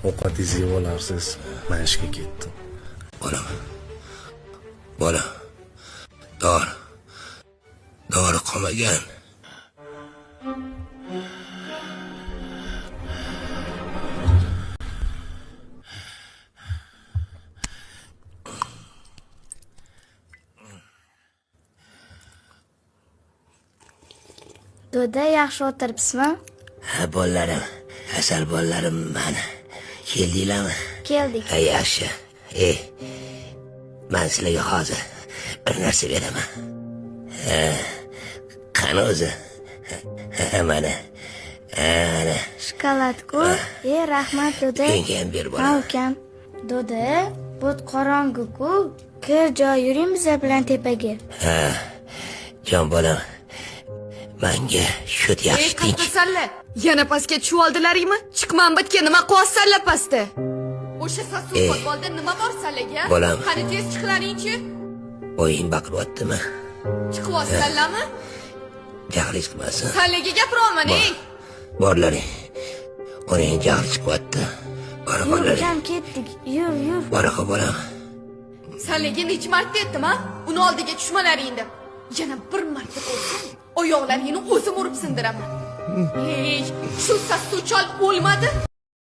Ovqatingizni yeb olarsiz. Men ishga ketdim. Bola. Dori qolmagan. Do'da, yaxshi o'tiribsizmi? Ha, bolalarim, asal bolalarim mana. Keldinglarmi? Keldik. Ha, yaxshi. Men sizlarga hozir bir narsa beraman. Qani o'zi? Mana. Shokoladku. Rahmat do'da. Menga ber bola. Ha, ukam. Do'da, bu qorong'i-ku. Kir joy yuring biz bilan tepaga. Ha, jon bolam. Menga shut yaxshi tinch. Qattasalla. Yana pastga tushib oldilaringmi? Chiqman bitga nima qilyapsizlar pastda? O'sha sassiq futbolda nima bor sallaga? Bolam. Qani tez chiqlaring-chi. O'yin baqiryaptimi? Chiqyapsizlarmi? Jahlingiz chiqmasin. Sallaga gapira olman, ey. Borlaring. O'yin jahli chiqyapti. Bora borlaring. Ukam ketdik. Yur. Bora bolam. Sallaga necha marta aytdim, ha? Uni oldiga tushmalaringda. Yana bir marta bo'lsa, oyoqlaringni o'zim urib sindiraman. Ey, shu sassuvchol o'lmadi.